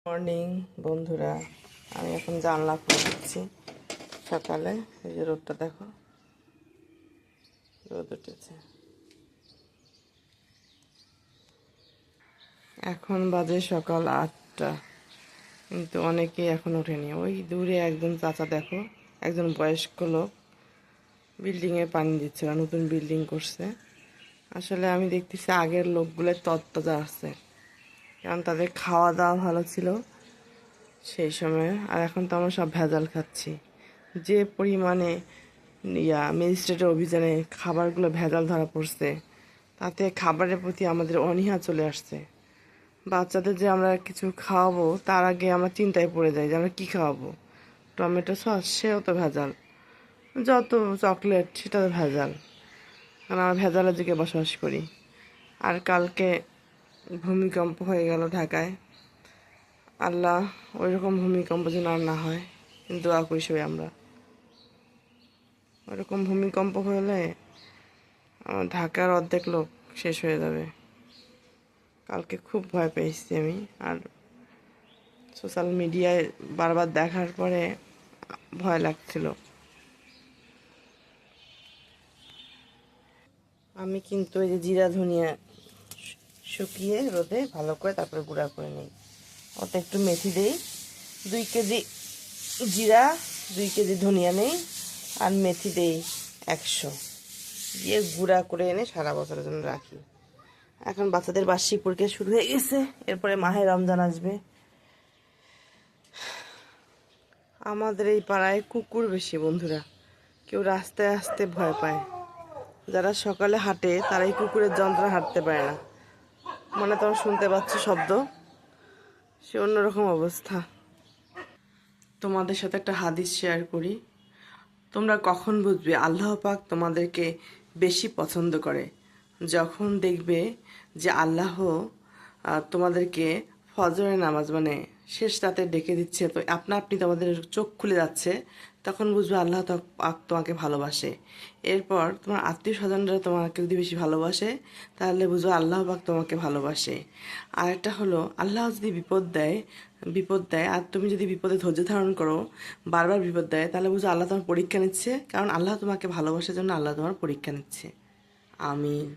Morning বন্ধুরা, আমি এখন জানলা খুলে দিচ্ছি সকালে। এই যে রোদটা দেখো, রোদ উঠেছে। এখন বাজে সকাল 8টা, কিন্তু অনেকেই এখন ওঠেনি। ওই দূরে একজন চাচা দেখো, একজন বয়স্ক লোক বিল্ডিংয়ে পানি দিচ্ছে, নতুন বিল্ডিং করছে। আসলে আমি দেখতেছি আগের লোকগুলো তত্ত্বজা আছে, কারণ তাদের খাওয়া দাওয়া ভালো ছিল সেই সময়। আর এখন তো আমরা সব ভেজাল খাচ্ছি। যে পরিমাণে ম্যাজিস্ট্রেটের অভিযানে খাবারগুলো ভেজাল ধরা পড়ছে, তাতে খাবারের প্রতি আমাদের অনীহা চলে আসছে। বাচ্চাদের যে আমরা কিছু খাওয়াবো তার আগে আমরা চিন্তায় পড়ে যাই যে আমরা কী খাওয়াবো। টমেটো সস, সেও তো ভেজাল। যত চকলেট, সেটা তো ভেজাল, কারণ আমরা ভেজালের দিকে বসবাস করি। আর কালকে ভূমিকম্প হয়ে গেল ঢাকায়। আল্লাহ ওই রকম ভূমিকম্প যেন আর না হয়, দোয়া করি সবাই আমরা। ওরকম ভূমিকম্প হলে আমার ঢাকার অর্ধেক লোক শেষ হয়ে যাবে। কালকে খুব ভয় পেয়েছি আমি। আর সোশ্যাল মিডিয়ায় বারবার দেখার পরে ভয় লাগছিল। আমি কিন্তু এই যে জিরা ধনিয়া শুকিয়ে রোদে ভালো করে তারপরে গুঁড়া করে নিই। ওতে একটু মেথি দিই, 2 কেজি জিরা, 2 কেজি ধনিয়া নেই, আর মেথি দেই 100, দিয়ে গুঁড়া করে এনে সারা বছরের জন্য রাখি। এখন বাচ্চাদের বার্ষিক পরীক্ষা শুরু হয়ে গেছে, এরপরে মাহে রমজান আসবে। আমাদের এই পাড়ায় কুকুর বেশি বন্ধুরা, কেউ রাস্তায় আসতে ভয় পায়। যারা সকালে হাঁটে তারা এই কুকুরের যন্ত্রণা হাঁটতে পারে না। মানে তোমরা শুনতে পাচ্ছ শব্দ, সে অন্যরকম অবস্থা। তোমাদের সাথে একটা হাদিস শেয়ার করি। তোমরা কখন বুঝবে আল্লাহ পাক তোমাদেরকে বেশি পছন্দ করে? যখন দেখবে যে আল্লাহ তোমাদেরকে ফজরের নামাজ মানে শেষ রাতে ডেকে দিচ্ছে, তো আপনি তোমাদের চোখ খুলে যাচ্ছে, তখন বুঝবে আল্লাহ পাক তোমাকে ভালোবাসে। এরপর তোমার আত্মীয় স্বজনরা তোমাকে যদি বেশি ভালোবাসে, তাহলে বুঝবে আল্লাহ পাক তোমাকে ভালোবাসে। আর একটা হলো, আল্লাহ যদি বিপদ দেয় আর তুমি যদি বিপদে ধৈর্য ধারণ করো, বারবার বিপদ দেয়, তাহলে বুঝো আল্লাহ তোমার পরীক্ষা নিচ্ছে, কারণ আল্লাহ তোমাকে ভালোবাসার জন্য আল্লাহ তোমার পরীক্ষা নিচ্ছে। আমিন।